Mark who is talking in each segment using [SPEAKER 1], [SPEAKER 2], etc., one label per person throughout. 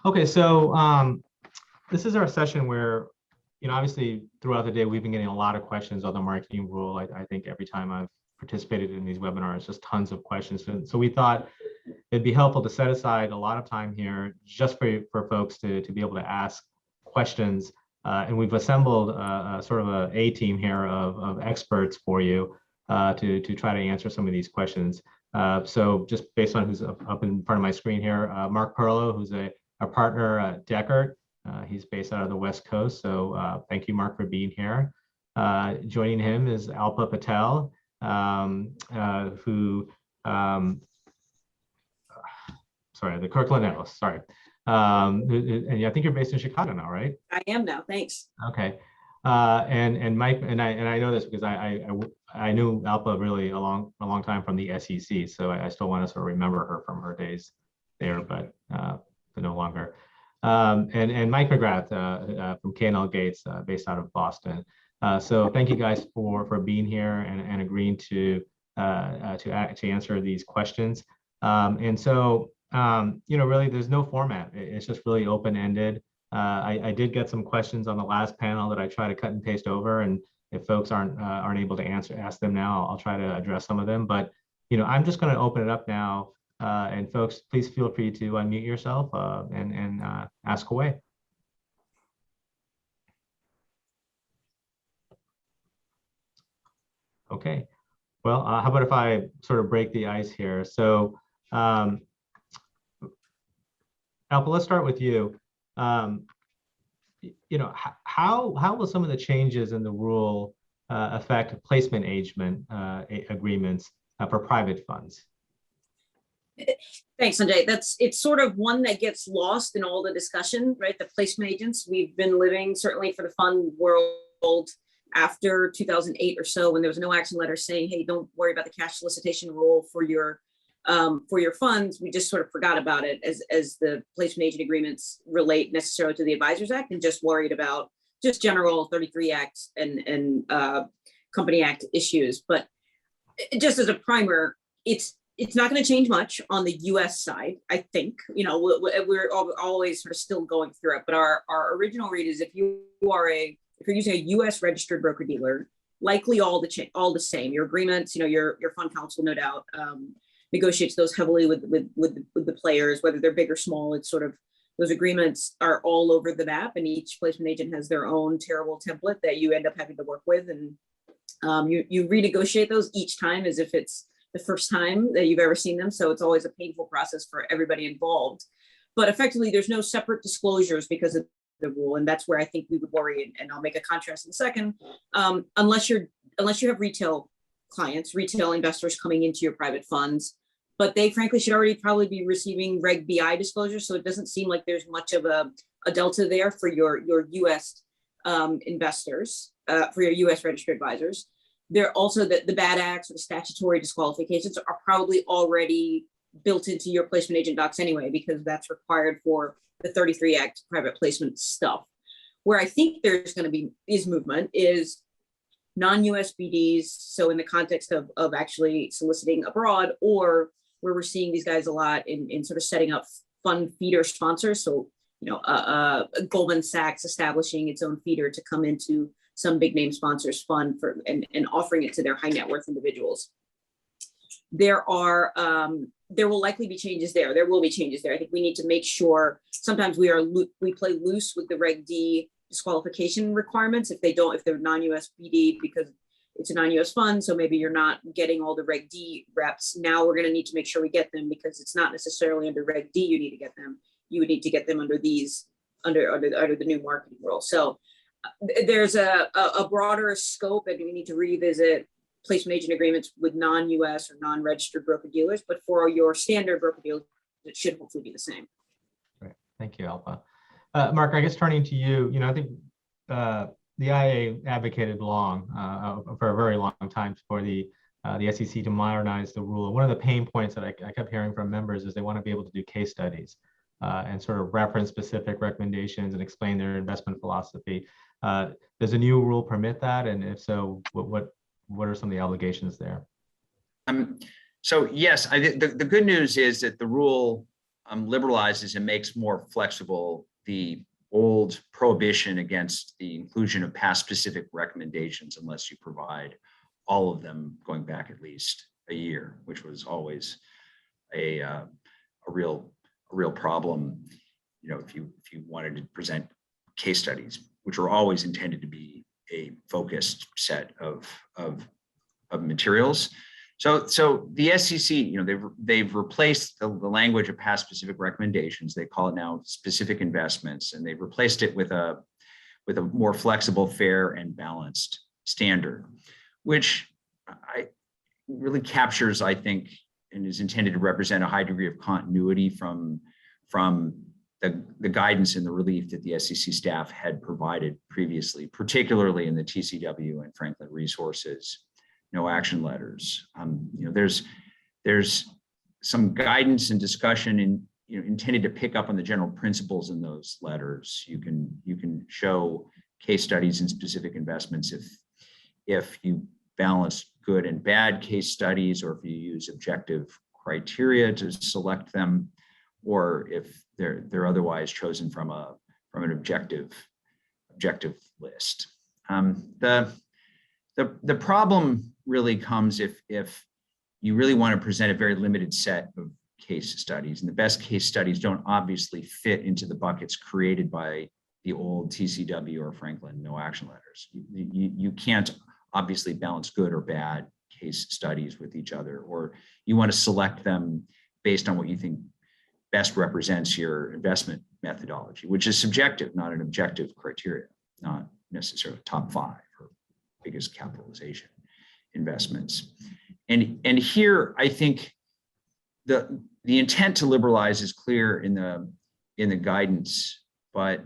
[SPEAKER 1] Okay, so this is our session where, obviously throughout the day, we've been getting a lot of questions on the marketing rule. I think every time I've participated in these webinars, just tons of questions. So we thought it'd be helpful to set aside a lot of time here just for folks to be able to ask questions. And we've assembled sort of a team here of experts for you to try to answer some of these questions. So just based on who's up in front of my screen here, Mark Perlow, who's a partner at Dechert. He's based out of the West Coast. So thank you, Mark, for being here. Joining him is Alpa Patel, sorry, the Kirkland Ellis, sorry. And I think you're based in Chicago now, right?
[SPEAKER 2] I am now, thanks.
[SPEAKER 1] Okay. And Mike, and I know this because I knew Alpa really a long time from the SEC, so I still want to sort of remember her from her days there, but no longer. And Mike McGrath from K&L Gates, based out of Boston. So thank you guys for being here and agreeing to answer these questions. And so really, there's no format. It's just really open-ended. I did get some questions on the last panel that I try to cut and paste over, and if folks aren't able to ask them now, I'll try to address some of them. But I'm just going to open it up now, and folks, please feel free to unmute yourself and ask away. Okay. Well, how about if I sort of break the ice here? So, Alpa, let's start with you. How will some of the changes in the rule affect placement agreements for private funds?
[SPEAKER 2] Thanks, Sanjay. It's sort of one that gets lost in all the discussion, right? The placement agents, we've been living certainly for the fund world after 2008 or so, when there was no action letter saying, hey, don't worry about the cash solicitation rule for your funds. We just sort of forgot about it as the placement agent agreements relate necessarily to the Advisors Act, and just worried about just general 33 Act and Company Act issues. But just as a primer, it's not going to change much on the U.S. side. I think we're always sort of still going through it. But our original read is if you're using a U.S. registered broker dealer, likely all the same. Your agreements, your fund counsel, no doubt, negotiates those heavily with the players, whether they're big or small. It's sort of, those agreements are all over the map, and each placement agent has their own terrible template that you end up having to work with, and you renegotiate those each time as if it's the first time that you've ever seen them. So it's always a painful process for everybody involved. But effectively, there's no separate disclosures because of the rule, and that's where I think we would worry. And I'll make a contrast in a second. Unless you have retail clients, retail investors coming into your private funds, but they frankly should already probably be receiving Reg BI disclosure. So it doesn't seem like there's much of a delta there for your US investors, for your US registered advisors. They're also the bad acts or the statutory disqualifications are probably already built into your placement agent docs anyway, because that's required for the 33 Act private placement stuff. Where I think there's going to be movement is non-US BDs. So in the context of actually soliciting abroad, or where we're seeing these guys a lot in sort of setting up fund feeder sponsors. So, Goldman Sachs establishing its own feeder to come into some big name sponsors fund and offering it to their high net worth individuals. There will likely be changes there. There will be changes there. I think we need to make sure sometimes we play loose with the Reg D disqualification requirements if they're non-US BD, because it's a non-US fund. So maybe you're not getting all the Reg D reps. Now we're going to need to make sure we get them, because it's not necessarily under Reg D you need to get them. You would need to get them under the new marketing rule. So there's a broader scope, and we need to revisit placement agent agreements with non-US or non-registered broker dealers. But for your standard broker dealers, it should hopefully be the same.
[SPEAKER 1] Great, thank you, Alpa. Mark, I guess turning to you, I think the IA advocated for a very long time for the SEC to modernize the rule. One of the pain points that I kept hearing from members is they want to be able to do case studies and sort of reference specific recommendations and explain their investment philosophy. Does the new rule permit that? And if so, what are some of the obligations there?
[SPEAKER 3] So yes, the good news is that the rule liberalizes and makes more flexible the old prohibition against the inclusion of past specific recommendations unless you provide all of them going back at least a year, which was always a real problem. You know, if you wanted to present case studies, which were always intended to be a focused set of materials. So the SEC, you know, they've replaced the language of past specific recommendations. They call it now specific investments, and they've replaced it with a more flexible, fair, and balanced standard, which really captures, I think, and is intended to represent a high degree of continuity from the guidance and the relief that the SEC staff had provided previously, particularly in the TCW and Franklin Resources no action letters. You know, there's some guidance and discussion intended to pick up on the general principles in those letters. You can show case studies and specific investments if you balance good and bad case studies, or if you use objective criteria to select them, or if they're otherwise chosen from an objective list. The problem really comes if you really want to present a very limited set of case studies, and the best case studies don't obviously fit into the buckets created by the old TCW or Franklin no action letters. You can't obviously balance good or bad case studies with each other, or you want to select them based on what you think best represents your investment methodology, which is subjective, not an objective criteria, not necessarily top 5 or biggest capitalization investments. And here, I think the intent to liberalize is clear in the guidance, but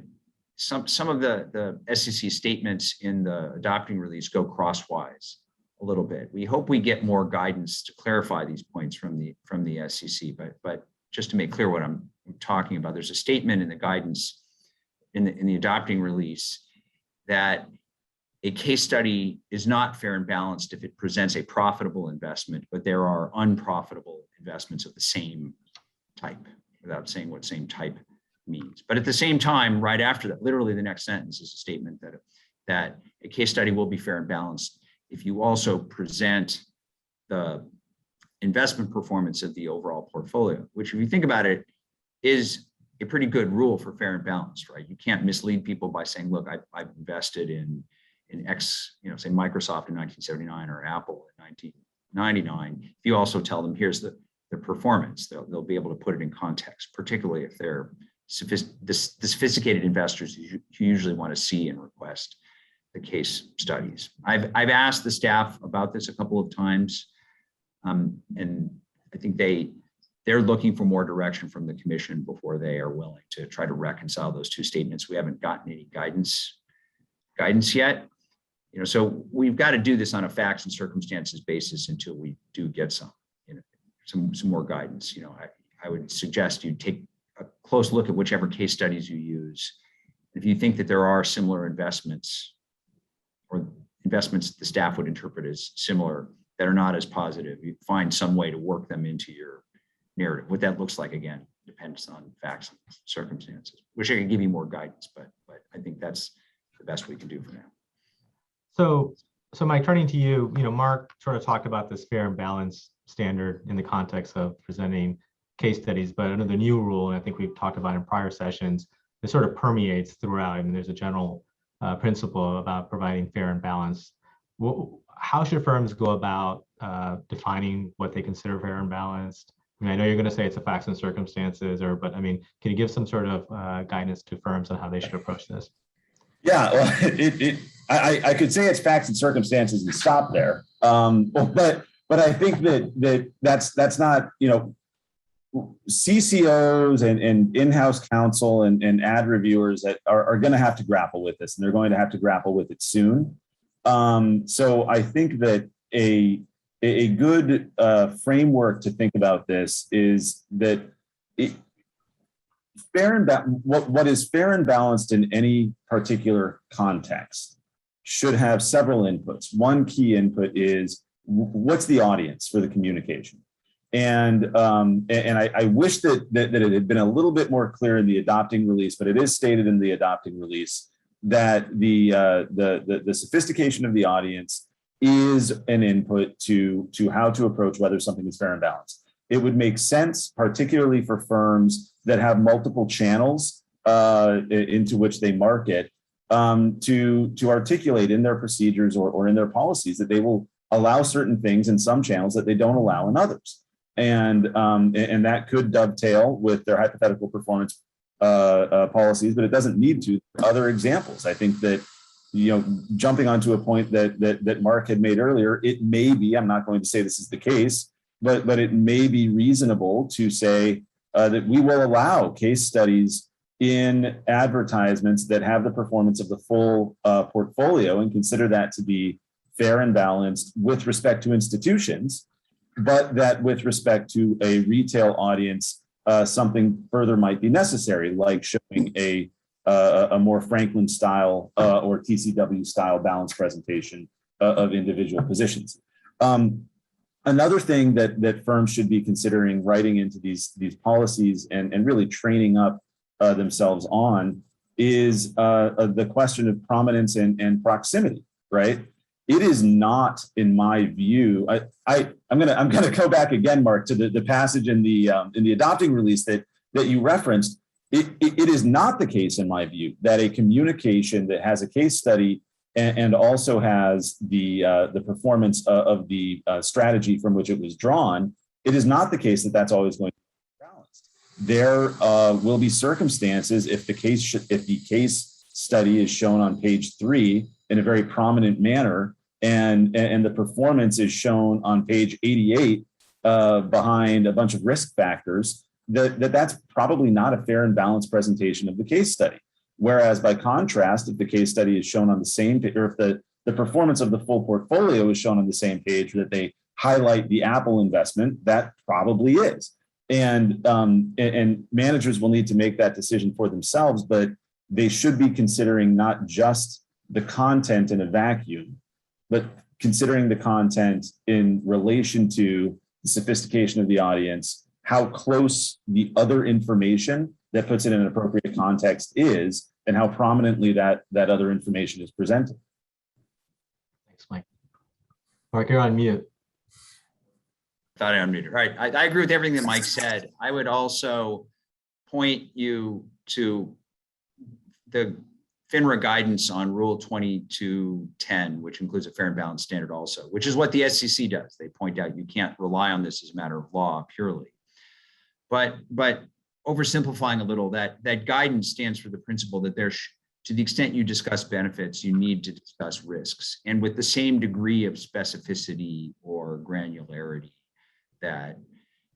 [SPEAKER 3] some of the SEC statements in the adopting release go crosswise a little bit. We hope we get more guidance to clarify these points from the SEC, but just to make clear what I'm talking about, there's a statement in the guidance in the adopting release that a case study is not fair and balanced if it presents a profitable investment, but there are unprofitable investments of the same type, without saying what same type means. But at the same time, right after that, literally the next sentence is a statement that a case study will be fair and balanced if you also present the investment performance of the overall portfolio, which, if you think about it, is a pretty good rule for fair and balanced, right? You can't mislead people by saying, look, I've invested in X, say Microsoft in 1979 or Apple in 1999. If you also tell them, here's the performance, they'll be able to put it in context, particularly if they're the sophisticated investors who usually want to see and request the case studies. I've asked the staff about this a couple of times, and I think they're looking for more direction from the commission before they are willing to try to reconcile those two statements. We haven't gotten any guidance yet. So we've got to do this on a facts and circumstances basis until we do get some more guidance. I would suggest you take a close look at whichever case studies you use. If you think that there are similar investments or investments the staff would interpret as similar that are not as positive, you find some way to work them into your narrative. What that looks like, again, depends on facts and circumstances. Wish I could give you more guidance, but I think that's the best we can do for now.
[SPEAKER 1] So Mike, turning to you, Mark sort of talked about this fair and balanced standard in the context of presenting case studies, but under the new rule, and I think we've talked about in prior sessions, it sort of permeates throughout. I mean, there's a general principle about providing fair and balanced. How should firms go about defining what they consider fair and balanced? I mean, I know you're going to say it's a facts and circumstances, but can you give some sort of guidance to firms on how they should approach this?
[SPEAKER 4] Yeah, well, I could say it's facts and circumstances and stop there. But I think that's not, CCOs and in-house counsel and ad reviewers that are going to have to grapple with this, and they're going to have to grapple with it soon. So I think that a good framework to think about this is that what is fair and balanced in any particular context should have several inputs. One key input is, what's the audience for the communication? I wish that it had been a little bit more clear in the adopting release, but it is stated in the adopting release that the sophistication of the audience is an input to how to approach whether something is fair and balanced. It would make sense, particularly for firms that have multiple channels into which they market, to articulate in their procedures or in their policies that they will allow certain things in some channels that they don't allow in others. And that could dovetail with their hypothetical performance policies, but it doesn't need to. Other examples, I think that, jumping onto a point that Mark had made earlier, it may be, I'm not going to say this is the case, but it may be reasonable to say that we will allow case studies in advertisements that have the performance of the full portfolio and consider that to be fair and balanced with respect to institutions, but that with respect to a retail audience, something further might be necessary, like showing a more Franklin style or TCW style balanced presentation of individual positions. Another thing that firms should be considering writing into these policies and really training up themselves on is the question of prominence and proximity, right? It is not, in my view, I'm gonna go back again, Mark, to the passage in the adopting release that you referenced. It is not the case, in my view, that a communication that has a case study and also has the performance of the strategy from which it was drawn, it is not the case that that's always going to be balanced. There will be circumstances if the case study is shown on page 3 in a very prominent manner, and the performance is shown on page 88 behind a bunch of risk factors, that's probably not a fair and balanced presentation of the case study. Whereas by contrast, if the case study is shown on the same page, or if the performance of the full portfolio is shown on the same page, that they highlight the Apple investment, that probably is. And managers will need to make that decision for themselves, but they should be considering not just the content in a vacuum, but considering the content in relation to the sophistication of the audience, how close the other information that puts it in an appropriate context is, and how prominently that other information is presented.
[SPEAKER 1] Thanks, Mike. Mark, you're on mute.
[SPEAKER 3] Thought I unmuted. Right. I agree with everything that Mike said. I would also point you to the FINRA guidance on Rule 2210, which includes a fair and balanced standard also, which is what the SEC does. They point out you can't rely on this as a matter of law purely. But oversimplifying a little, that guidance stands for the principle that to the extent you discuss benefits, you need to discuss risks, and with the same degree of specificity or granularity that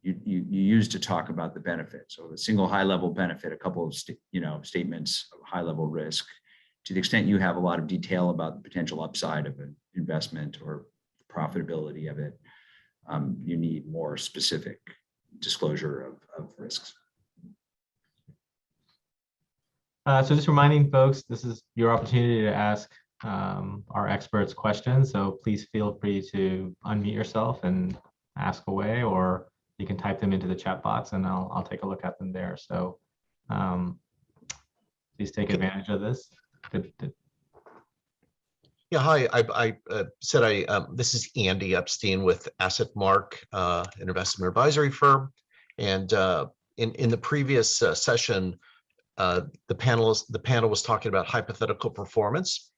[SPEAKER 3] you use to talk about the benefits. So a single high-level benefit, a couple of statements of high-level risk. To the extent you have a lot of detail about the potential upside of an investment or the profitability of it, you need more specific disclosure of risks.
[SPEAKER 1] So just reminding folks, this is your opportunity to ask our experts questions. So please feel free to unmute yourself and ask away, or you can type them into the chat box and I'll take a look at them there. So please take advantage of this.
[SPEAKER 5] Yeah, hi. I said this is Andy Epstein with Asset Mark, an investment advisory firm, and in the previous session, the panel was talking about hypothetical performance,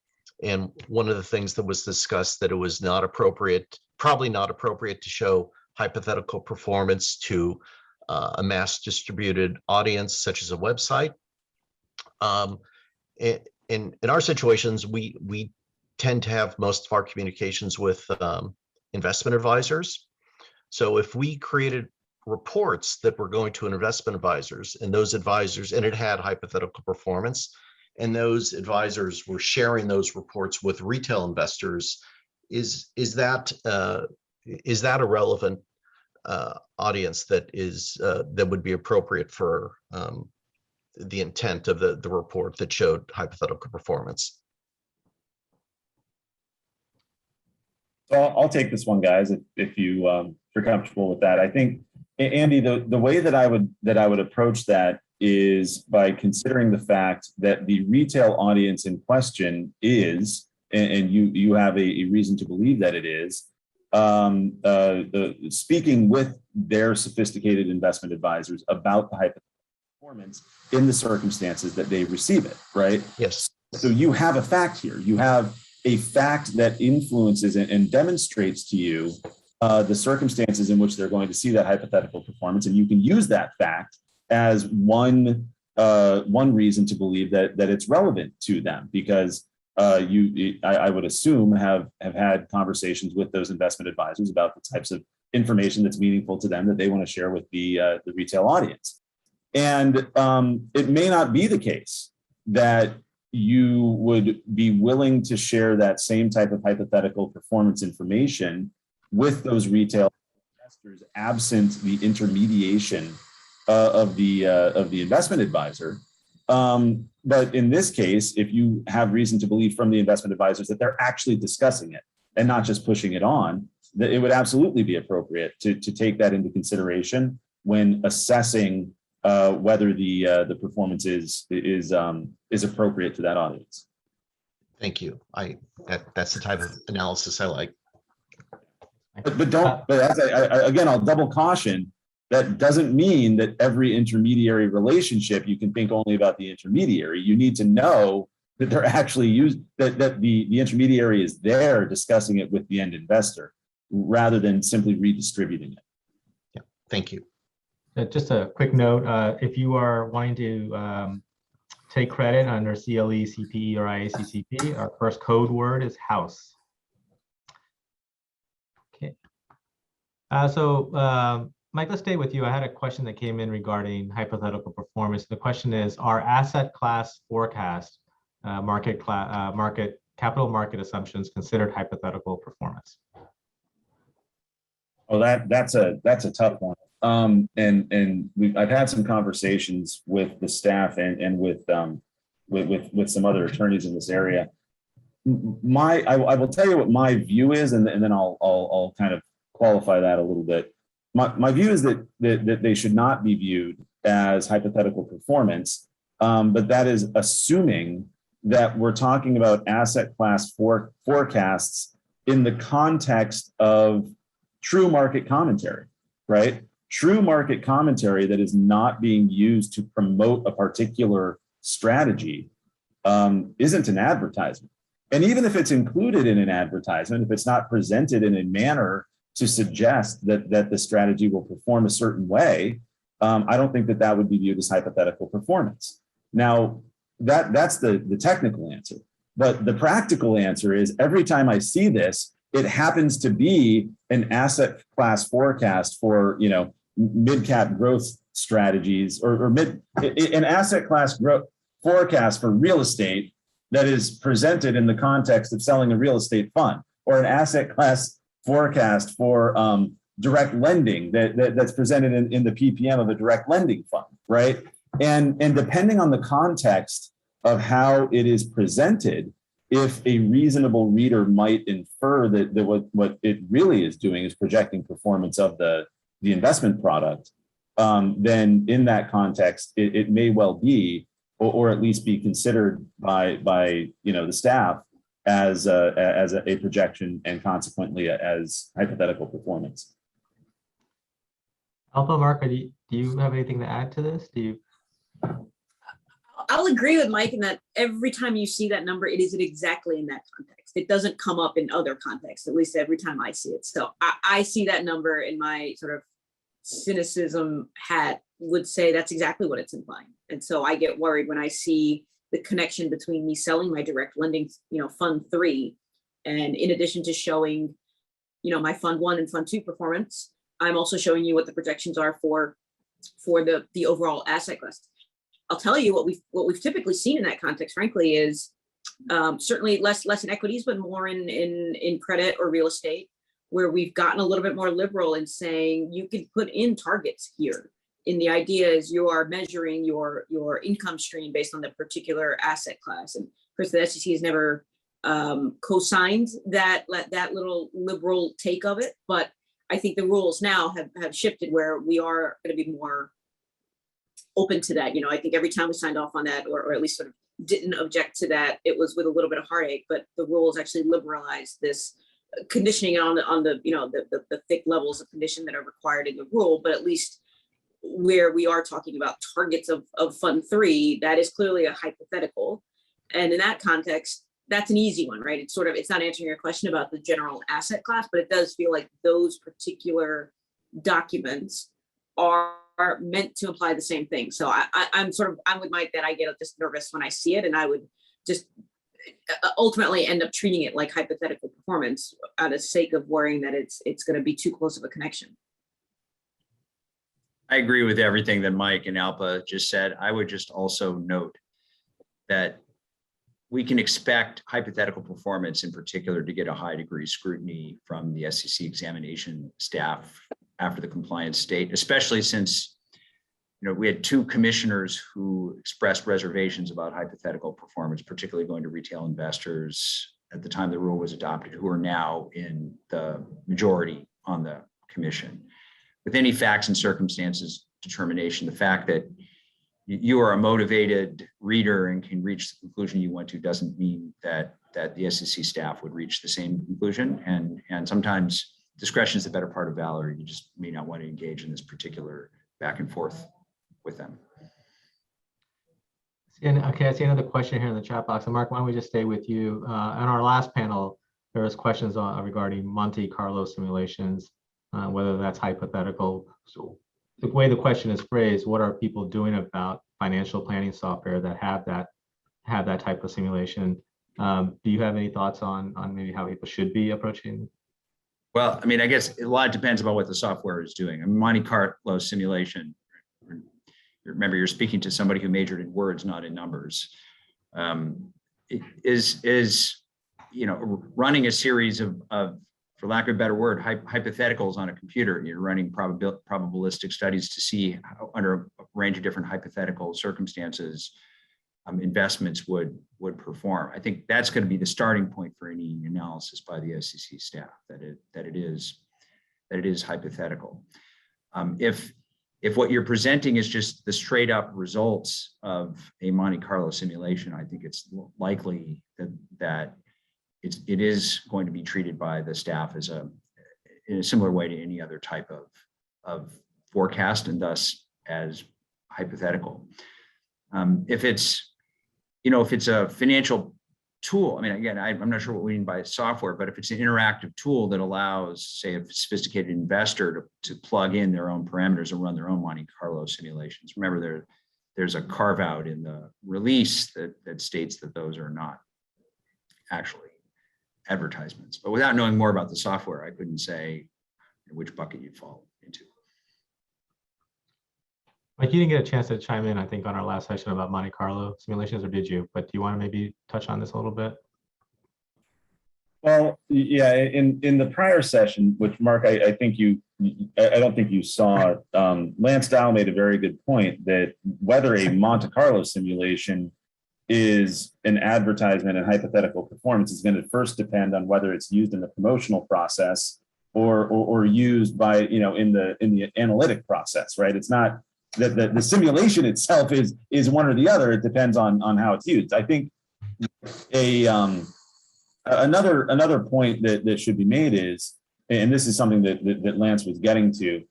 [SPEAKER 5] and one of the things that was discussed that it was not appropriate, probably not appropriate, to show hypothetical performance to a mass distributed audience such as a website. In our situations, we tend to have most of our communications with investment advisors. So if we created reports that were going to an investment advisors, and those advisors, and it had hypothetical performance, and those advisors were sharing those reports with retail investors, is that a relevant audience that would be appropriate for the intent of the report that showed hypothetical performance?
[SPEAKER 4] So I'll take this one, guys, if you're comfortable with that. I think Andy, the way that I would approach that is by considering the fact that the retail audience in question is, and you have a reason to believe that it is, speaking with their sophisticated investment advisors about the hypothetical performance in the circumstances that they receive it, right?
[SPEAKER 5] Yes.
[SPEAKER 4] So you have a fact here. You have a fact that influences and demonstrates to you the circumstances in which they're going to see that hypothetical performance, and you can use that fact as one reason to believe that it's relevant to them, because I would assume have had conversations with those investment advisors about the types of information that's meaningful to them that they want to share with the retail audience. And it may not be the case that you would be willing to share that same type of hypothetical performance information with those retail investors absent the intermediation of the investment advisor. But in this case, if you have reason to believe from the investment advisors that they're actually discussing it and not just pushing it on, that it would absolutely be appropriate to take that into consideration when assessing whether the performance is appropriate to that audience.
[SPEAKER 5] Thank you. That's the type of analysis I like.
[SPEAKER 4] But as again, I'll double caution, that doesn't mean that every intermediary relationship you can think only about the intermediary. You need to know that they're actually that the intermediary is there discussing it with the end investor rather than simply redistributing it.
[SPEAKER 5] Yeah, thank you.
[SPEAKER 1] Just a quick note, if you are wanting to take credit under CLE, CPE, or IACCP, our first code word is house. Okay. Mike, let's stay with you. I had a question that came in regarding hypothetical performance. The question is, are asset class forecast capital market assumptions considered hypothetical performance?
[SPEAKER 4] Oh, that's a tough one. I've had some conversations with the staff and with some other attorneys in this area. I will tell you what my view is, and then I'll kind of qualify that a little bit. My view is that they should not be viewed as hypothetical performance, but that is assuming that we're talking about asset class forecasts in the context of true market commentary, right? True market commentary that is not being used to promote a particular strategy isn't an advertisement. And even if it's included in an advertisement, if it's not presented in a manner to suggest that the strategy will perform a certain way, I don't think that would be viewed as hypothetical performance. Now, that's the technical answer. But the practical answer is every time I see this, it happens to be an asset class forecast for, mid-cap growth strategies or an asset class growth forecast for real estate that is presented in the context of selling a real estate fund, or an asset class forecast for direct lending that's presented in the PPM of a direct lending fund, right? And depending on the context of how it is presented, if a reasonable reader might infer that what it really is doing is projecting performance of the investment product, then in that context, it may well be, or at least be considered by the staff as a projection and consequently as hypothetical performance.
[SPEAKER 1] Alpa, Mark, do you have anything to add to this?
[SPEAKER 2] I'll agree with Mike in that every time you see that number, it is exactly in that context. It doesn't come up in other contexts, at least every time I see it. So I see that number in my sort of cynicism hat would say that's exactly what it's implying. And so I get worried when I see the connection between me selling my direct lending, fund 3, and in addition to showing, my fund 1 and fund 2 performance, I'm also showing you what the projections are for the overall asset class. I'll tell you what we've typically seen in that context, frankly, is certainly less in equities, but more in credit or real estate, where we've gotten a little bit more liberal in saying you can put in targets here. And the idea is you are measuring your income stream based on the particular asset class. And of course, the SEC has never co-signed that little liberal take of it, but I think the rules now have shifted where we are going to be more open to that. I think every time we signed off on that, or at least sort of didn't object to that, it was with a little bit of heartache, but the rules actually liberalized this conditioning on the thick levels of condition that are required in the rule. But at least where we are talking about targets of Fund 3, that is clearly a hypothetical. And in that context, that's an easy one, right? It's not answering your question about the general asset class, but it does feel like those particular documents are meant to imply the same thing. So I'm with Mike that I get just nervous when I see it, and I would just ultimately end up treating it like hypothetical performance out of sake of worrying that it's going to be too close of a connection.
[SPEAKER 3] I agree with everything that Mike and Alpa just said. I would just also note that we can expect hypothetical performance in particular to get a high degree of scrutiny from the SEC examination staff after the compliance state, especially since we had 2 commissioners who expressed reservations about hypothetical performance, particularly going to retail investors at the time the rule was adopted, who are now in the majority on the commission. With any facts and circumstances determination, the fact that you are a motivated reader and can reach the conclusion you want to doesn't mean that the SEC staff would reach the same conclusion. And sometimes discretion is the better part of valor. You just may not want to engage in this particular back and forth with them.
[SPEAKER 1] And okay, I see another question here in the chat box. And Mark, why don't we just stay with you? On our last panel, there was questions regarding Monte Carlo simulations, whether that's hypothetical. So the way the question is phrased, what are people doing about financial planning software that have that type of simulation? Do you have any thoughts on maybe how people should be approaching?
[SPEAKER 3] Well, I mean, I guess a lot depends about what the software is doing. A Monte Carlo simulation, remember, you're speaking to somebody who majored in words, not in numbers. It is running a series of, for lack of a better word, hypotheticals on a computer. You're running probabilistic studies to see how, under a range of different hypothetical circumstances, investments would perform. I think that's going to be the starting point for any analysis by the SEC staff, that it is hypothetical. If what you're presenting is just the straight up results of a Monte Carlo simulation, I think it's likely that it is going to be treated by the staff as in a similar way to any other type of forecast, and thus as hypothetical. If it's a financial tool, I mean, again, I'm not sure what we mean by software, but if it's an interactive tool that allows, say, a sophisticated investor to plug in their own parameters and run their own Monte Carlo simulations. Remember, there's a carve out in the release that states that those are not actually advertisements. But without knowing more about the software, I couldn't say which bucket you'd fall into.
[SPEAKER 1] Like, you didn't get a chance to chime in, I think, on our last session about Monte Carlo simulations, or did you? But do you want to maybe touch on this a little bit?
[SPEAKER 4] Well, yeah, in the prior session, which Mark, I don't think you saw, Lance Dow made a very good point that whether a Monte Carlo simulation is an advertisement and hypothetical performance is going to first depend on whether it's used in the promotional process or used by, in the analytic process, right? It's not that the simulation itself is one or the other. It depends on how it's used. I think another point that should be made is, and this is something that Lance was getting to,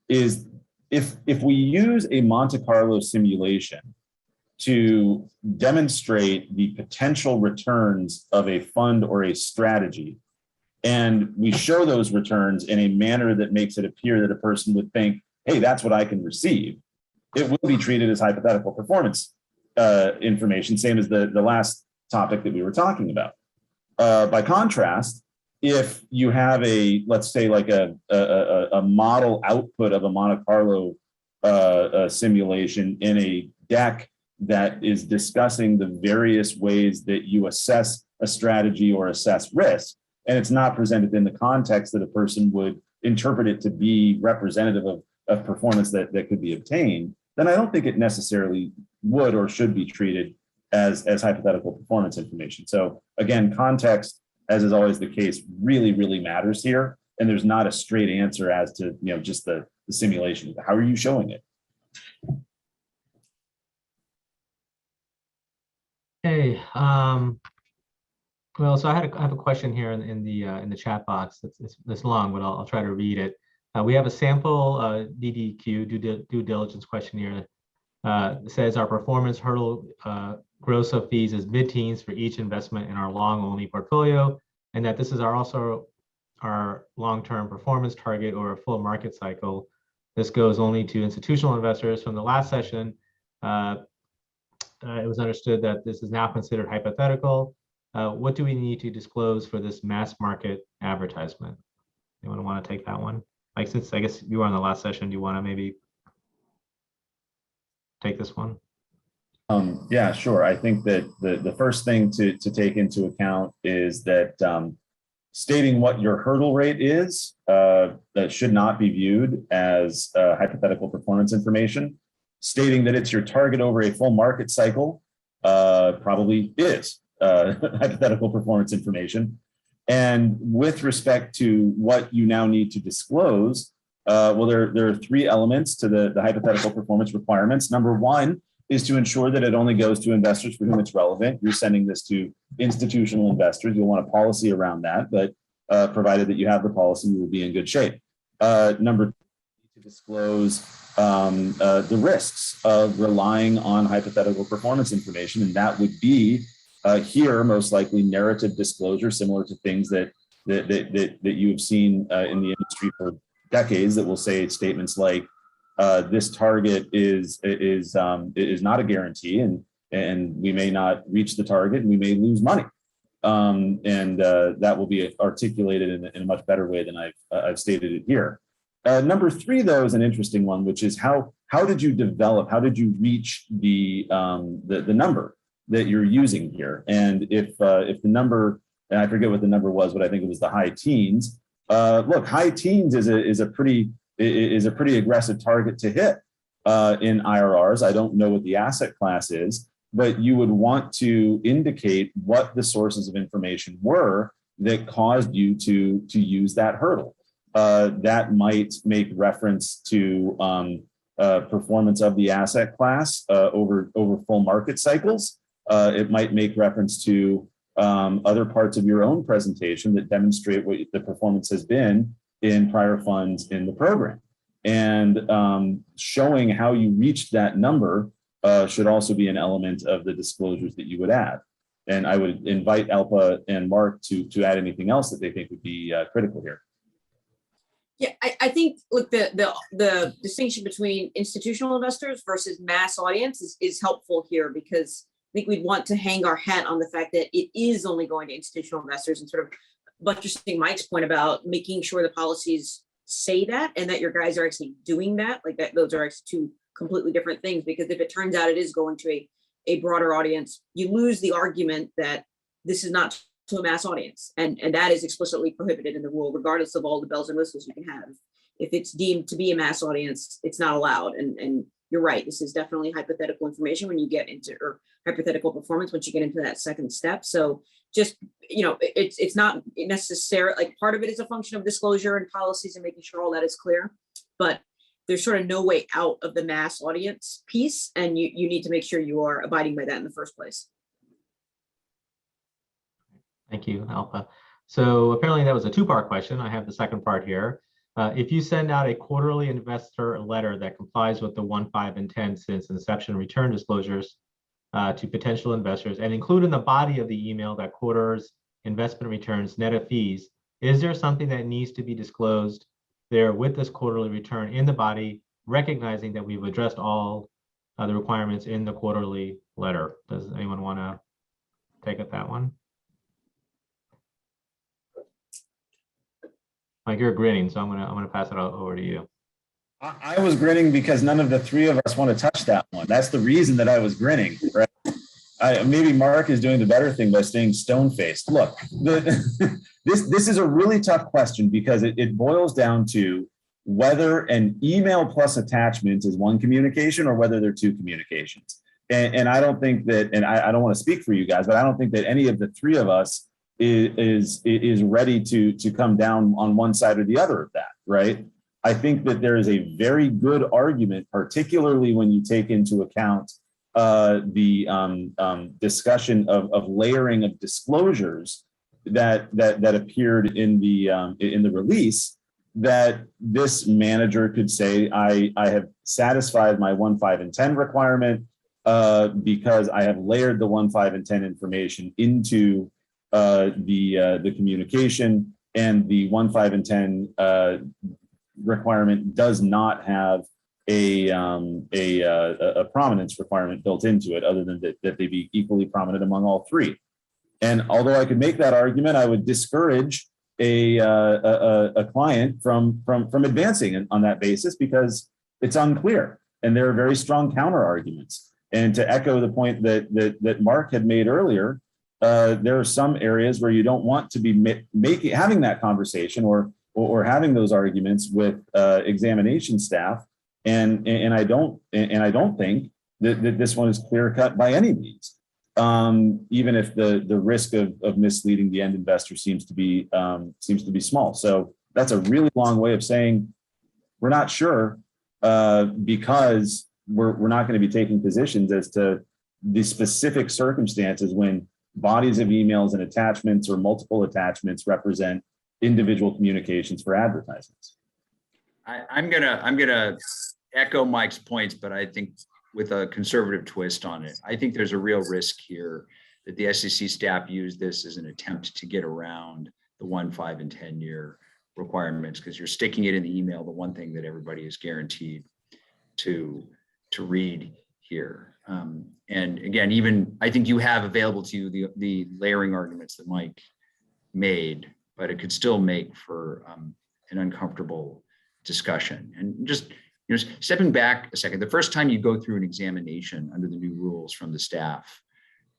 [SPEAKER 4] is if we use a Monte Carlo simulation to demonstrate the potential returns of a fund or a strategy, and we show those returns in a manner that makes it appear that a person would think, hey, that's what I can receive, it will be treated as hypothetical performance information, same as the last topic that we were talking about. By contrast, if you have let's say like a model output of a Monte Carlo simulation in a deck that is discussing the various ways that you assess a strategy or assess risk, and it's not presented in the context that a person would interpret it to be representative of performance that could be obtained, then I don't think it necessarily would or should be treated as hypothetical performance information. So again, context, as is always the case, really, really matters here. and there's not a straight answer as to, just the simulation. How are you showing it?
[SPEAKER 1] Hey, well, so I have a question here in the chat box. It's long, but I'll try to read it. We have a sample DDQ due diligence questionnaire. It says our performance hurdle gross of fees is mid-teens for each investment in our long-only portfolio, and that this is also our long-term performance target over a full market cycle. This goes only to institutional investors. From the last session, it was understood that this is now considered hypothetical. What do we need to disclose for this mass market advertisement? Anyone want to take that one? Like, since I guess you were on the last session, do you want to maybe take this one?
[SPEAKER 4] Yeah, sure. I think that the first thing to take into account is that stating what your hurdle rate is, that should not be viewed as hypothetical performance information. Stating that it's your target over a full market cycle probably is hypothetical performance information. And with respect to what you now need to disclose, well, there are three elements to the hypothetical performance requirements. Number one is to ensure that it only goes to investors for whom it's relevant. You're sending this to institutional investors. You'll want a policy around that, but provided that you have the policy, you will be in good shape. Number two, to disclose the risks of relying on hypothetical performance information, and that would be here most likely narrative disclosure, similar to things that you have seen in the industry for decades, that will say statements like this target is not a guarantee, and we may not reach the target and we may lose money. And that will be articulated in a much better way than I've stated it here. Number three, though, is an interesting one, which is how did you reach the number that you're using here? And if the number, and I forget what the number was, but I think it was the high teens. Look, high teens is a pretty aggressive target to hit in IRRs. I don't know what the asset class is, but you would want to indicate what the sources of information were that caused you to use that hurdle. That might make reference to performance of the asset class over full market cycles. It might make reference to other parts of your own presentation that demonstrate what the performance has been in prior funds in the program. And showing how you reached that number should also be an element of the disclosures that you would add. And I would invite Alpa and Mark to add anything else that they think would be critical here.
[SPEAKER 2] Yeah, I think, look, the distinction between institutional investors versus mass audience is helpful here, because I think we'd want to hang our hat on the fact that it is only going to institutional investors, and sort of buttressing Mike's point about making sure the policies say that, and that your guys are actually doing that. Like that, those are actually two completely different things, because if it turns out it is going to a broader audience, you lose the argument that this is not to a mass audience, and that is explicitly prohibited in the rule, regardless of all the bells and whistles you can have. If it's deemed to be a mass audience, it's not allowed. And you're right, this is definitely hypothetical information when you get into, or hypothetical performance once you get into that second step. So just, it's not necessarily, like, part of it is a function of disclosure and policies and making sure all that is clear, but there's sort of no way out of the mass audience piece, and you need to make sure you are abiding by that in the first place.
[SPEAKER 1] Thank you, Alpa. So apparently that was a two-part question. I have the second part here. If you send out a quarterly investor letter that complies with the 1, 5, and 10 since inception return disclosures to potential investors, and include in the body of the email that quarters investment returns net of fees, is there something that needs to be disclosed there with this quarterly return in the body, recognizing that we've addressed all the requirements in the quarterly letter? Does anyone want to take up that one? Mike, you're grinning, so I'm gonna pass it over to you.
[SPEAKER 4] I was grinning because none of the three of us want to touch that one. That's the reason that I was grinning, right? Maybe Mark is doing the better thing by staying stone-faced. Look, this is a really tough question, because it boils down to whether an email plus attachment is one communication or whether they're two communications. And I don't think that, and I don't want to speak for you guys, but I don't think that any of the three of us is ready to come down on one side or the other of that, right? I think that there is a very good argument, particularly when you take into account the discussion of layering of disclosures that appeared in the release, that this manager could say, I have satisfied my 1, 5, and 10 requirement because I have layered the 1, 5, and 10 information into the communication, and the 1, 5, and 10 requirement does not have a prominence requirement built into it, other than that they be equally prominent among all three. And although I could make that argument, I would discourage a client from advancing on that basis, because it's unclear, and there are very strong counter arguments. And to echo the point that Mark had made earlier, there are some areas where you don't want to be having that conversation or having those arguments with examination staff, and I don't think that this one is clear cut by any means. Even if the risk of misleading the end investor seems to be small. So that's a really long way of saying we're not sure, because we're not going to be taking positions as to the specific circumstances when bodies of emails and attachments or multiple attachments represent individual communications for advertisements.
[SPEAKER 3] I'm gonna echo Mike's points, but I think with a conservative twist on it. I think there's a real risk here that the SEC staff use this as an attempt to get around the 1, 5, and 10-year requirements, because you're sticking it in the email, the one thing that everybody is guaranteed to read here. And again, even I think you have available to you the layering arguments that Mike made, but it could still make for an uncomfortable discussion. And just stepping back a second, the first time you go through an examination under the new rules from the staff,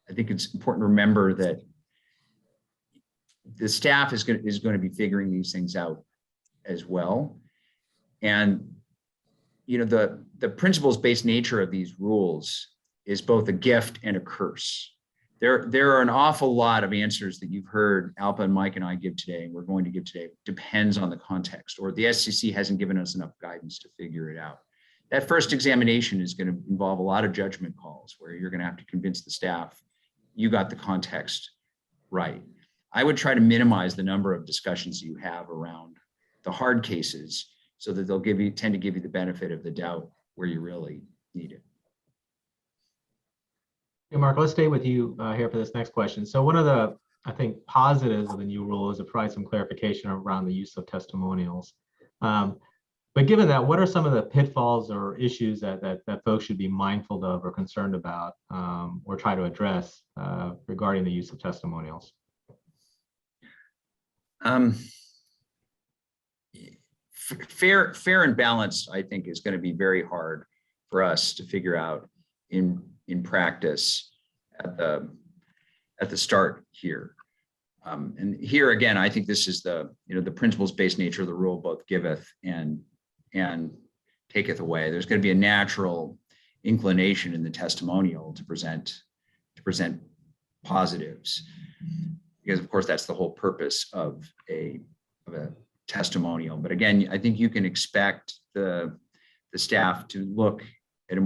[SPEAKER 3] I think it's important to remember that the staff is going to be figuring these things out as well. And the principles-based nature of these rules is both a gift and a curse. There are an awful lot of answers that you've heard Alpa and Mike and I give today, and we're going to give today, depends on the context, or the SEC hasn't given us enough guidance to figure it out. That first examination is going to involve a lot of judgment calls where you're going to have to convince the staff you got the context right. I would try to minimize the number of discussions you have around the hard cases so that they'll tend to give you the benefit of the doubt where you really need it.
[SPEAKER 1] Hey, Mark, let's stay with you here for this next question. So one of the, I think, positives of the new rule is to provide some clarification around the use of testimonials. But given that, what are some of the pitfalls or issues that folks should be mindful of or concerned about or try to address regarding the use of testimonials?
[SPEAKER 3] Fair and balanced, I think, is going to be very hard for us to figure out in practice at the start here. And here again, I think this is the principles-based nature of the rule both giveth and taketh away. There's going to be a natural inclination in the testimonial to present positives, because of course that's the whole purpose of a testimonial. But again, I think you can expect the staff to look at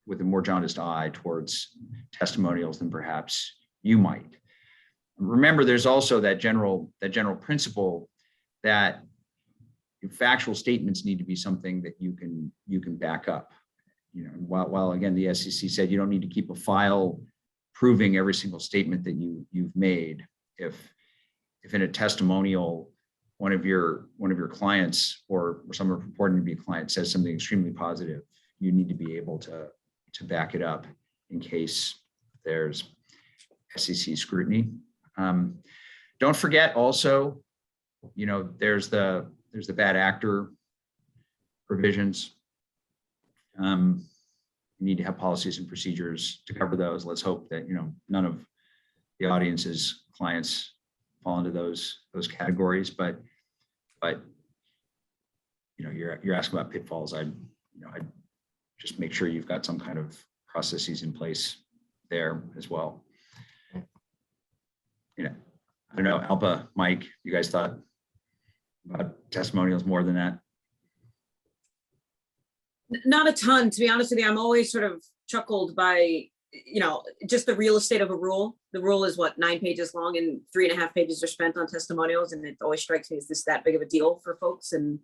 [SPEAKER 3] with a more jaundiced eye towards testimonials than perhaps you might. Remember, there's also that general principle that factual statements need to be something that you can back up. While again the SEC said you don't need to keep a file proving every single statement that you've made. If in a testimonial one of your clients or someone purporting to be a client says something extremely positive, you need to be able to back it up in case there's SEC scrutiny. Don't forget also, there's the bad actor provisions. You need to have policies and procedures to cover those. Let's hope that none of the audience's clients fall into those categories. But you're asking about pitfalls. I'd just make sure you've got some kind of processes in place there as well. I don't know, Alpa, Mike, you guys thought about testimonials more than that?
[SPEAKER 2] Not a ton, to be honest with you. I'm always sort of chuckled by, just the real estate of a rule. The rule is what, 9 pages long, and 3.5 pages are spent on testimonials. And it always strikes me as this that big of a deal for folks. And,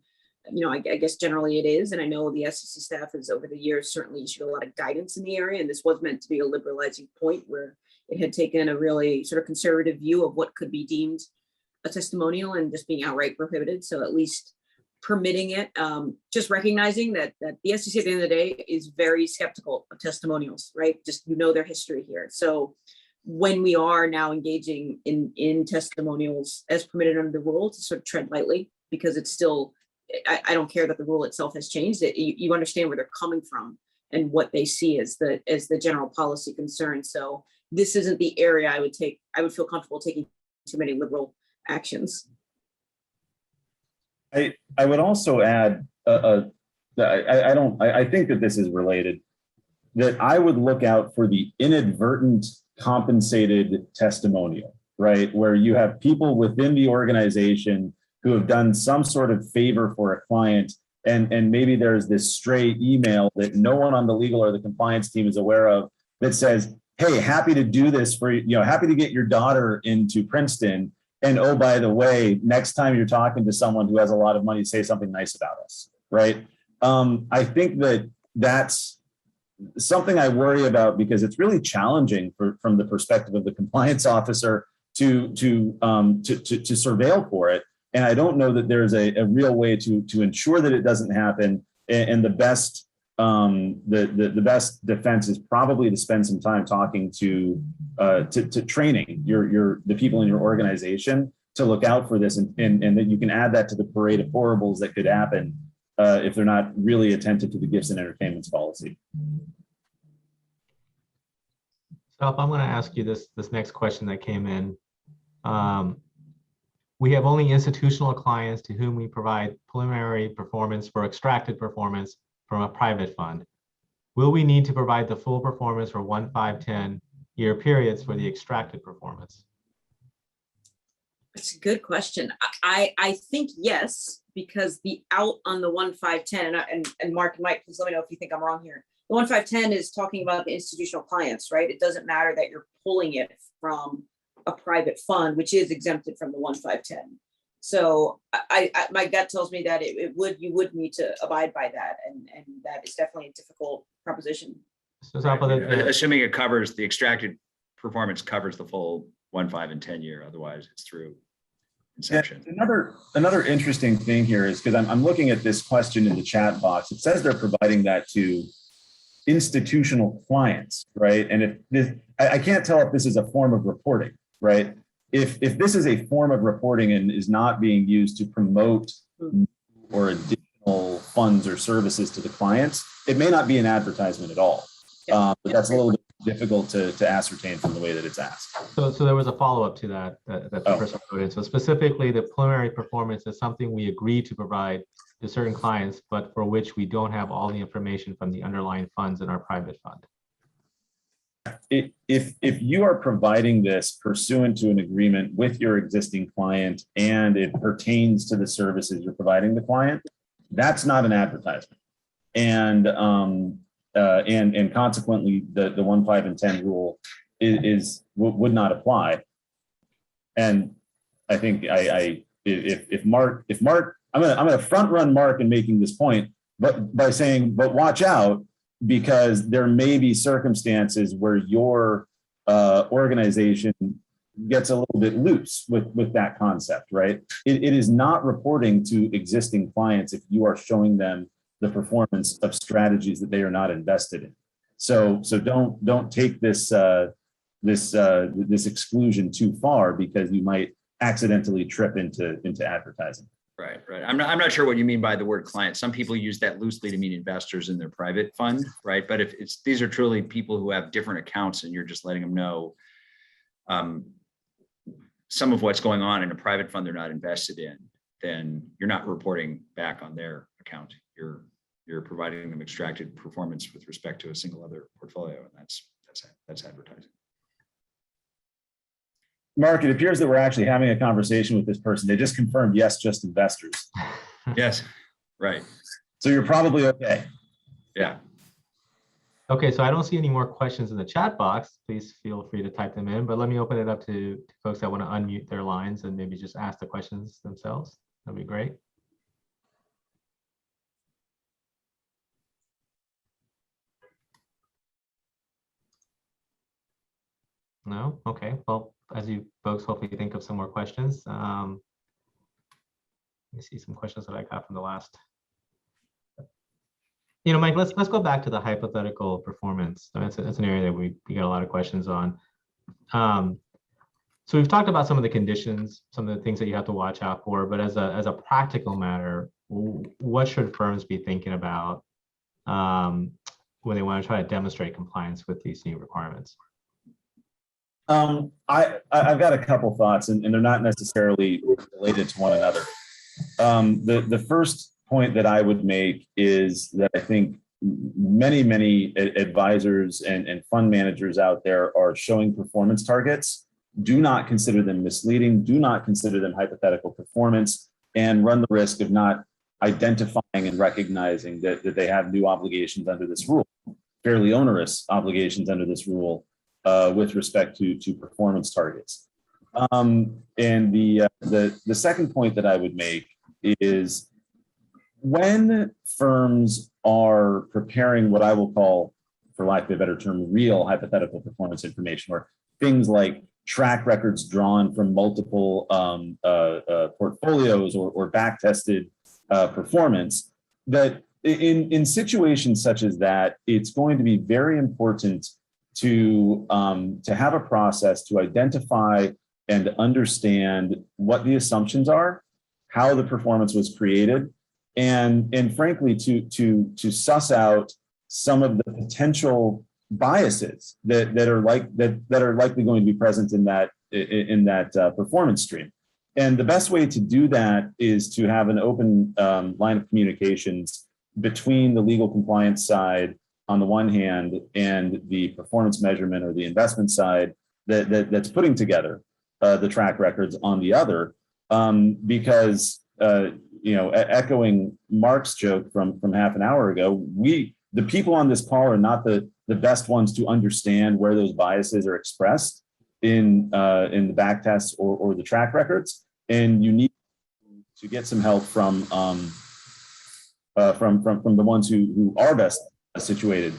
[SPEAKER 2] I guess generally it is. And I know the SEC staff has over the years certainly issued a lot of guidance in the area. And this was meant to be a liberalizing point where it had taken a really sort of conservative view of what could be deemed a testimonial and just being outright prohibited. So at least permitting it, just recognizing that the SEC at the end of the day is very skeptical of testimonials, right? Just, their history here. So when we are now engaging in testimonials as permitted under the rule, to sort of tread lightly, because it's still, I don't care that the rule itself has changed. You understand where they're coming from and what they see as the general policy concern. So this isn't the area I would feel comfortable taking too many liberal actions.
[SPEAKER 4] I would also add, I think that this is related, that I would look out for the inadvertent compensated testimonial, right? Where you have people within the organization who have done some sort of favor for a client, and maybe there's this stray email that no one on the legal or the compliance team is aware of that says, hey, happy to do this for, happy to get your daughter into Princeton. And oh, by the way, next time you're talking to someone who has a lot of money, say something nice about us, right? I think that's something I worry about, because it's really challenging from the perspective of the compliance officer to surveil for it. And I don't know that there's a real way to ensure that it doesn't happen. And the best defense is probably to spend some time talking to training the people in your organization to look out for this, and that you can add that to the parade of horribles that could happen if they're not really attentive to the gifts and entertainments policy.
[SPEAKER 1] So I'm going to ask you this next question that came in. We have only institutional clients to whom we provide preliminary performance for extracted performance from a private fund. Will we need to provide the full performance for 1, 5, 10 year periods for the extracted performance?
[SPEAKER 2] That's a good question. I think yes, because the out on the 1, 5, 10, and Mark and Mike, please let me know if you think I'm wrong here. The 1, 5, 10 is talking about the institutional clients, right? It doesn't matter that you're pulling it from a private fund, which is exempted from the 1, 5, 10. So my gut tells me that you would need to abide by that, and that is definitely a difficult proposition.
[SPEAKER 1] So
[SPEAKER 3] assuming it covers the extracted performance, covers the full 1, 5, and 10 year. Otherwise, it's through inception.
[SPEAKER 4] Yeah, another interesting thing here is, because I'm looking at this question in the chat box. It says they're providing that to institutional clients, right? And if this, I can't tell if this is a form of reporting, right? If this is a form of reporting and is not being used to promote or additional funds or services to the clients, it may not be an advertisement at all. But that's a little bit difficult to ascertain from the way that it's asked.
[SPEAKER 1] So there was a follow-up to that the person put in. So specifically, the preliminary performance is something we agree to provide to certain clients, but for which we don't have all the information from the underlying funds in our private fund.
[SPEAKER 4] If you are providing this pursuant to an agreement with your existing client and it pertains to the services you're providing the client, that's not an advertisement. And consequently, the 1, 5, and 10 rule would not apply. And I think if Mark, I'm gonna front run Mark in making this point, but by saying, but watch out, because there may be circumstances where your organization gets a little bit loose with that concept, right? It is not reporting to existing clients if you are showing them the performance of strategies that they are not invested in. So don't take this exclusion too far, because you might accidentally trip into advertising.
[SPEAKER 3] Right. I'm not sure what you mean by the word client. Some people use that loosely to mean investors in their private fund, right? But if these are truly people who have different accounts and you're just letting them know some of what's going on in a private fund they're not invested in, then you're not reporting back on their account. You're providing them extracted performance with respect to a single other portfolio, and that's advertising.
[SPEAKER 4] Mark, it appears that we're actually having a conversation with this person. They just confirmed, yes, just investors.
[SPEAKER 3] Yes, right.
[SPEAKER 4] So you're probably okay.
[SPEAKER 3] Yeah.
[SPEAKER 1] Okay, so I don't see any more questions in the chat box. Please feel free to type them in, but let me open it up to folks that want to unmute their lines and maybe just ask the questions themselves. That'd be great. No? Okay, well, as you folks hopefully think of some more questions, let me see some questions that I got from the last. Mike, let's go back to the hypothetical performance. That's an area that we got a lot of questions on. So we've talked about some of the conditions, some of the things that you have to watch out for, but as a practical matter, what should firms be thinking about when they want to try to demonstrate compliance with these new requirements?
[SPEAKER 4] I've got a couple thoughts, and they're not necessarily related to one another. The first point that I would make is that I think many advisors and fund managers out there are showing performance targets. Do not consider them misleading. Do not consider them hypothetical performance, and run the risk of not identifying and recognizing that they have new obligations under this rule, fairly onerous obligations under this rule with respect to performance targets. And the second point that I would make is, when firms are preparing what I will call, for lack of a better term, real hypothetical performance information, or things like track records drawn from multiple portfolios or back-tested performance, that in situations such as that, it's going to be very important to have a process to identify and understand what the assumptions are, how the performance was created, and frankly, to suss out some of the potential biases that are likely going to be present in that performance stream. And the best way to do that is to have an open line of communications between the legal compliance side on the one hand and the performance measurement or the investment side that's putting together the track records on the other, because echoing Mark's joke from half an hour ago, the people on this call are not the best ones to understand where those biases are expressed in the back tests or the track records, and you need to get some help from the ones who are best situated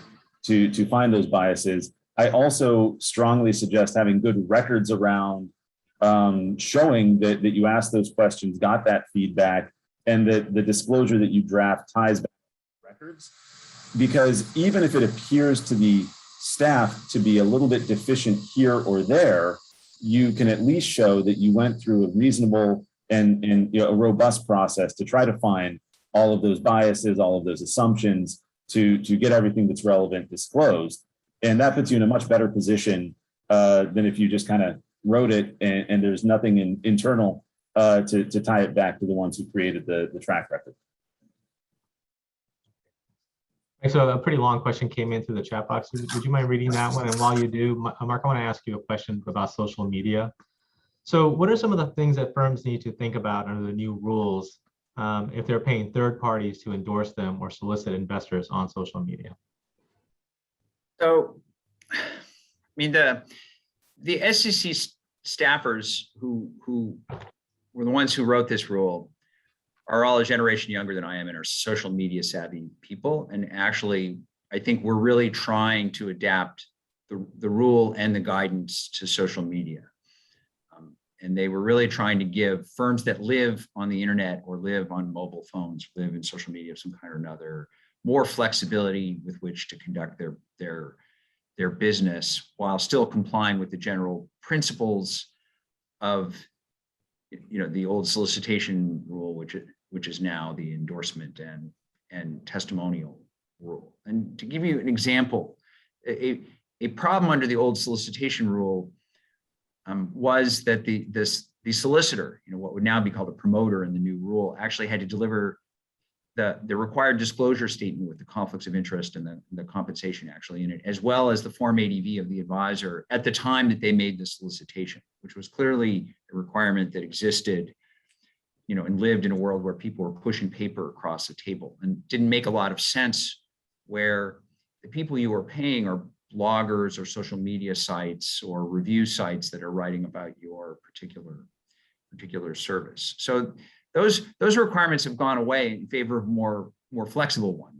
[SPEAKER 4] to find those biases. I also strongly suggest having good records around showing that you asked those questions, got that feedback, and that the disclosure that you draft ties back to records. Because even if it appears to the staff to be a little bit deficient here or there, you can at least show that you went through a reasonable and a robust process to try to find all of those biases, all of those assumptions, to get everything that's relevant disclosed. And that puts you in a much better position than if you just kind of wrote it and there's nothing internal to tie it back to the ones who created the track record.
[SPEAKER 1] So a pretty long question came in through the chat box. Would you mind reading that one? And while you do, Mark, I want to ask you a question about social media. So what are some of the things that firms need to think about under the new rules if they're paying third parties to endorse them or solicit investors on social media?
[SPEAKER 3] So, I mean, the SEC staffers who were the ones who wrote this rule are all a generation younger than I am and are social media savvy people. And actually, I think we're really trying to adapt the rule and the guidance to social media. And they were really trying to give firms that live on the internet or live on mobile phones, live in social media of some kind or another, more flexibility with which to conduct their business while still complying with the general principles of the old solicitation rule, which is now the endorsement and testimonial rule. And to give you an example, a problem under the old solicitation rule was that the solicitor, what would now be called a promoter in the new rule, actually had to deliver the required disclosure statement with the conflicts of interest and the compensation actually in it, as well as the Form ADV of the advisor at the time that they made the solicitation. which was clearly a requirement that existed, and lived in a world where people were pushing paper across a table, and didn't make a lot of sense where the people you are paying are bloggers or social media sites or review sites that are writing about your particular service. So those requirements have gone away in favor of more flexible one.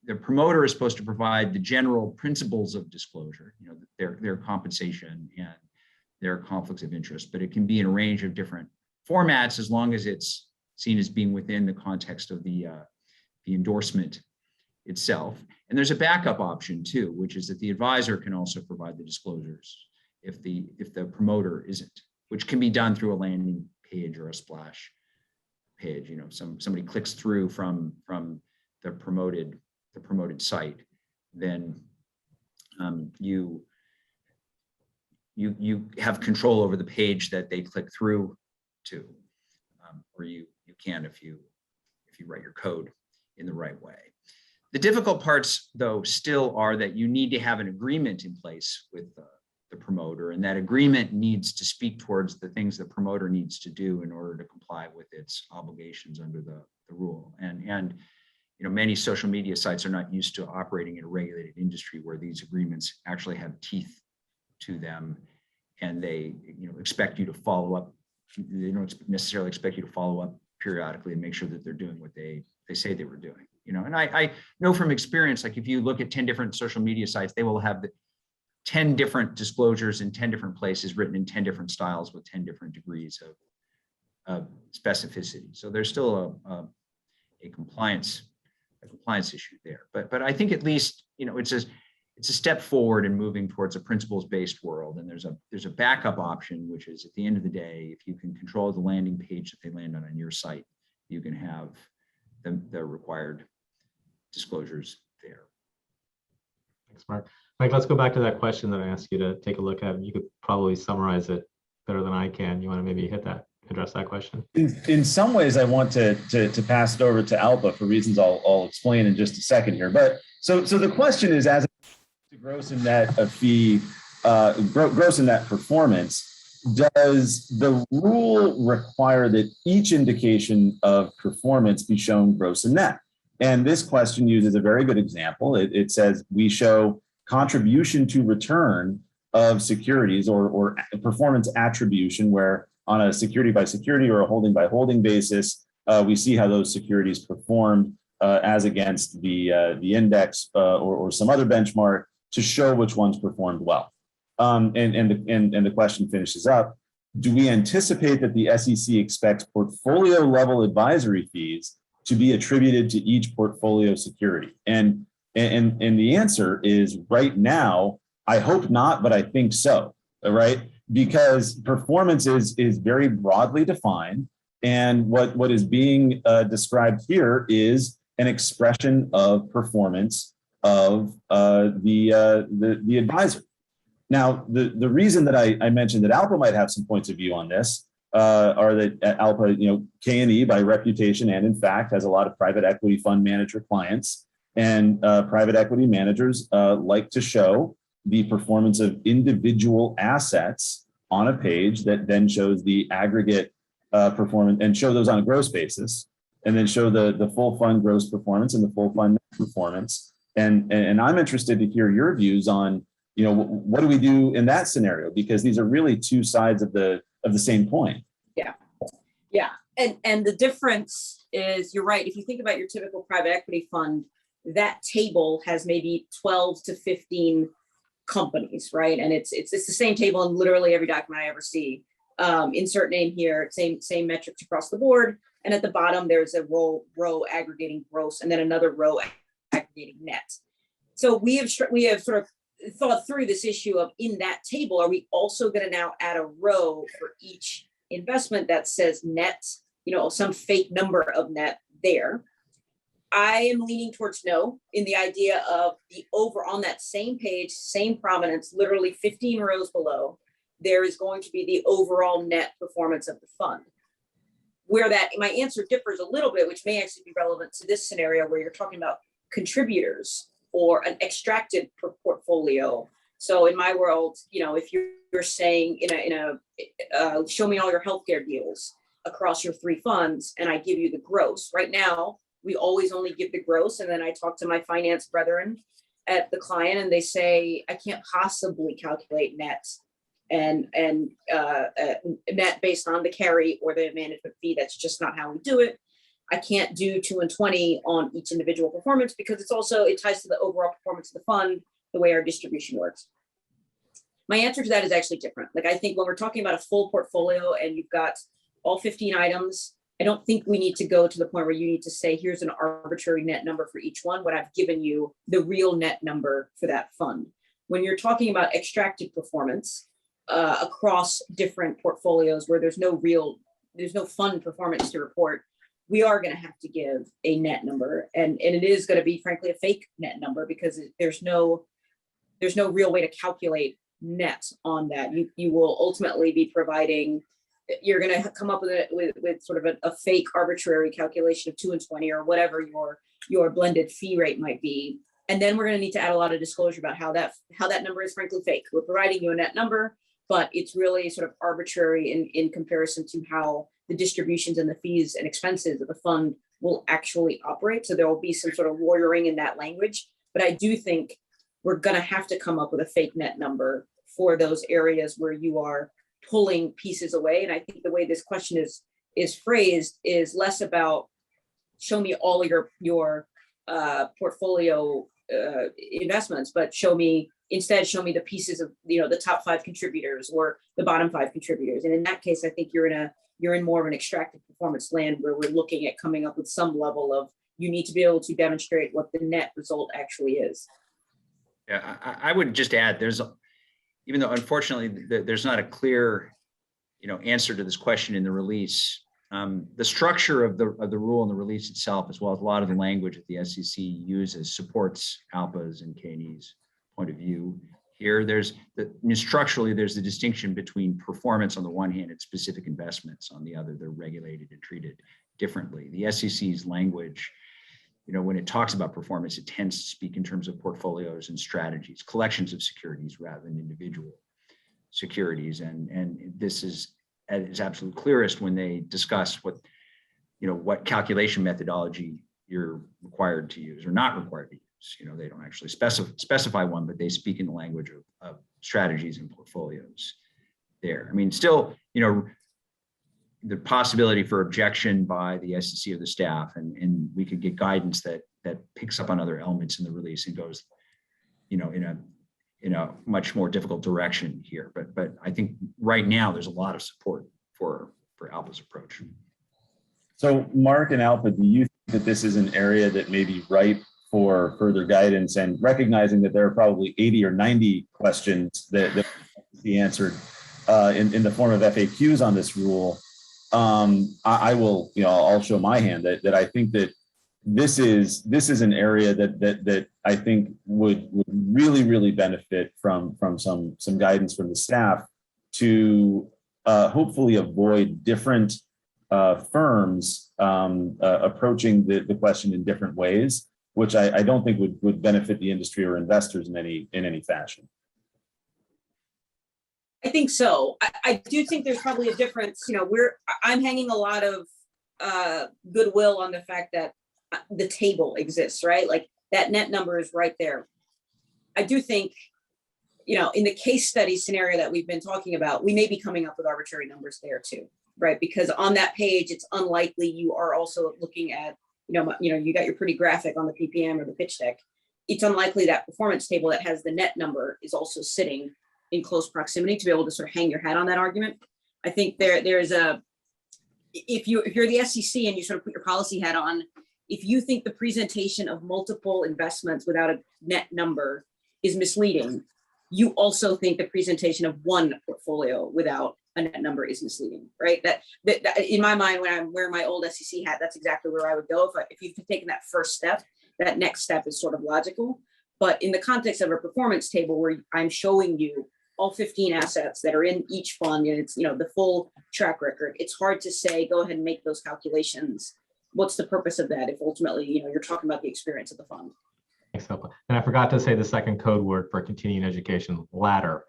[SPEAKER 3] The promoter is supposed to provide the general principles of disclosure, their compensation and their conflicts of interest, but it can be in a range of different formats as long as it's seen as being within the context of the endorsement itself. And there's a backup option too, which is that the advisor can also provide the disclosures if the promoter isn't, which can be done through a landing page or a splash page. Somebody clicks through from the promoted site, then you have control over the page that they click through to, or you can if you write your code in the right way. The difficult parts, though, still are that you need to have an agreement in place with the promoter, and that agreement needs to speak towards the things the promoter needs to do in order to comply with its obligations under the rule. And many social media sites are not used to operating in a regulated industry where these agreements actually have teeth to them, and they expect you to follow up. They don't necessarily expect you to follow up periodically and make sure that they're doing what they say they were doing. And I know from experience, like if you look at 10 different social media sites, they will have 10 different disclosures in 10 different places, written in 10 different styles with 10 different degrees of specificity. So there's still a compliance issue there. But I think at least it's a step forward in moving towards a principles-based world. And there's a backup option, which is at the end of the day, if you can control the landing page that they land on your site, you can have the required disclosures there.
[SPEAKER 1] Thanks, Mark. Mike, let's go back to that question that I asked you to take a look at. You could probably summarize it better than I can. You want to maybe address that question?
[SPEAKER 4] In some ways, I want to pass it over to Alpa for reasons I'll explain in just a second here. But so the question is, as to gross and net of fee, gross and net performance, does the rule require that each indication of performance be shown gross and net? And this question uses a very good example. It says we show contribution to return of securities or performance attribution, where on a security by security or a holding by holding basis, we see how those securities performed as against the index or some other benchmark to show which ones performed well. And the question finishes up: do we anticipate that the SEC expects portfolio level advisory fees to be attributed to each portfolio security? And the answer is, right now, I hope not, but I think so, right? Because performance is very broadly defined. And what is being described here is an expression of performance of the advisor. Now, the reason that I mentioned that Alpa might have some points of view on this are that Alpa, K&E by reputation and in fact has a lot of private equity fund manager clients, and private equity managers like to show the performance of individual assets on a page that then shows the aggregate performance, and show those on a gross basis, and then show the full fund gross performance and the full fund net performance. And I'm interested to hear your views on, what do we do in that scenario? Because these are really two sides of the same coin.
[SPEAKER 2] Yeah. And the difference is, you're right. If you think about your typical private equity fund, that table has maybe 12 to 15 companies, right? And it's the same table in literally every document I ever see. Insert name here, same metrics across the board. And at the bottom, there's a row aggregating gross, and then another row aggregating net. So we have sort of thought through this issue of, in that table, are we also going to now add a row for each investment that says net, some fake number of net there? I am leaning towards no, in the idea of the over on that same page, same prominence, literally 15 rows below, there is going to be the overall net performance of the fund. Where that my answer differs a little bit, which may actually be relevant to this scenario where you're talking about contributors or an extracted portfolio So in my world, if you're saying show me all your healthcare deals across your 3 funds, and I give you the gross. Right now, we always only give the gross, and then I talk to my finance brethren at the client, and they say I can't possibly calculate net and net based on the carry or the management fee. That's just not how we do it. I can't do 2 and 20 on each individual performance because it ties to the overall performance of the fund, the way our distribution works. My answer to that is actually different. Like, I think when we're talking about a full portfolio and you've got all 15 items, I don't think we need to go to the point where you need to say, here's an arbitrary net number for each one, when I've given you the real net number for that fund. When you're talking about extracted performance across different portfolios where there's no fund performance to report, we are going to have to give a net number. And it is going to be, frankly, a fake net number because there's no real way to calculate net on that. You will ultimately be providing, you're going to come up with sort of a fake arbitrary calculation of 2 and 20 or whatever your blended fee rate might be. And then we're going to need to add a lot of disclosure about how that number is frankly fake. We're providing you a net number, but it's really sort of arbitrary in comparison to how the distributions and the fees and expenses of the fund will actually operate. So there will be some sort of lawyering in that language, but I do think we're going to have to come up with a fake net number for those areas where you are pulling pieces away. And I think the way this question is phrased is less about show me all your portfolio investments, but instead show me the pieces of the top 5 contributors or the bottom 5 contributors. And in that case, I think you're in more of an extracted performance land where we're looking at coming up with some level of, you need to be able to demonstrate what the net result actually is.
[SPEAKER 3] Yeah, I would just add, even though unfortunately there's not a clear, answer to this question in the release, the structure of the rule and the release itself, as well as a lot of the language that the SEC uses, supports Alpa's and Kaney's point of view. Here, structurally, there's the distinction between performance on the one hand and specific investments on the other. They're regulated and treated differently. The SEC's language, when it talks about performance, it tends to speak in terms of portfolios and strategies, collections of securities rather than individual securities. And this is absolutely clearest when they discuss what calculation methodology you're required to use or not required to use. They don't actually specify one, but they speak in the language of strategies and portfolios there. I mean, still, the possibility for objection by the SEC or the staff, and we could get guidance that picks up on other elements in the release and goes, in a much more difficult direction here. But I think right now there's a lot of support for Alpa's approach.
[SPEAKER 4] So Mark and Alpa, do you think that this is an area that may be ripe for further guidance, and recognizing that there are probably 80 or 90 questions that be answered in the form of FAQs on this rule? I will, I'll show my hand that I think that this is an area that I think would really benefit from some guidance from the staff to hopefully avoid different firms approaching the question in different ways, which I don't think would benefit the industry or investors in any fashion.
[SPEAKER 2] I think so. I do think there's probably a difference. I'm hanging a lot of goodwill on the fact that the table exists, right? Like that net number is right there. I do think, in the case study scenario that we've been talking about, we may be coming up with arbitrary numbers there too, right? Because on that page, it's unlikely you are also looking at, you got your pretty graphic on the PPM or the pitch deck. It's unlikely that performance table that has the net number is also sitting in close proximity to be able to sort of hang your hat on that argument. I think there's if you're the SEC and you sort of put your policy hat on, if you think the presentation of multiple investments without a net number is misleading, you also think the presentation of one portfolio without a net number is misleading, right? That in my mind, when I'm wearing my old SEC hat, that's exactly where I would go. If you've taken that first step, that next step is sort of logical. But in the context of a performance table where I'm showing you all 15 assets that are in each fund, and it's the full track record, it's hard to say, go ahead and make those calculations. What's the purpose of that if ultimately you're talking about the experience of the fund?
[SPEAKER 1] Thanks, Alpa. And I forgot to say the second code word for continuing education, ladder.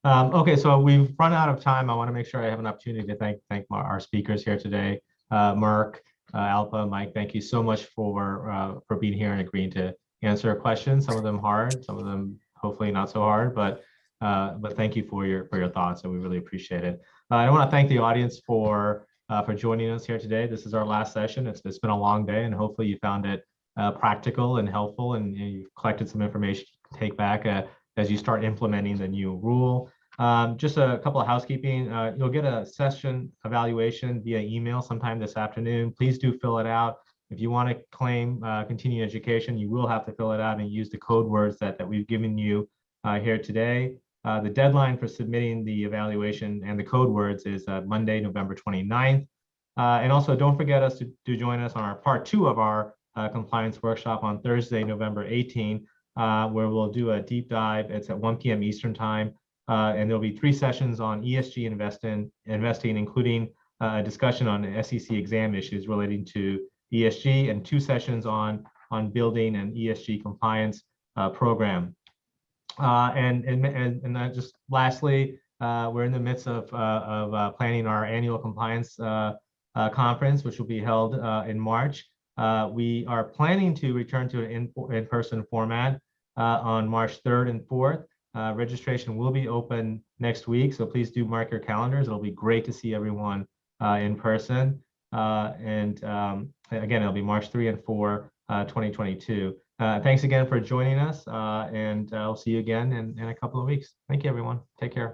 [SPEAKER 1] Okay, so we've run out of time. I want to make sure I have an opportunity to thank our speakers here today. Mark, Alpa, Mike, thank you so much for being here and agreeing to answer questions. Some of them hard, some of them hopefully not so hard, but thank you for your thoughts, and we really appreciate it. I want to thank the audience for joining us here today. This is our last session. It's been a long day, and hopefully you found it practical and helpful, and you've collected some information to take back as you start implementing the new rule. Just a couple of housekeeping. You'll get a session evaluation via email sometime this afternoon. Please do fill it out. If you want to claim continuing education, you will have to fill it out and use the code words that we've given you here today. The deadline for submitting the evaluation and the code words is Monday, November 29th. And also don't forget to join us on our part 2 of our compliance workshop on Thursday, November 18th, where we'll do a deep dive. It's at 1 p.m. Eastern time. And there'll be 3 sessions on ESG investing, including a discussion on SEC exam issues relating to ESG, and 2 sessions on building an ESG compliance program. And just lastly, we're in the midst of planning our annual compliance conference, which will be held in March. We are planning to return to an in-person format on March 3rd and 4th. Registration will be open next week, so please do mark your calendars. It'll be great to see everyone in person. Again, it'll be March 3 and 4, 2022. Thanks again for joining us, and I'll see you again in a couple of weeks. Thank you, everyone. Take care.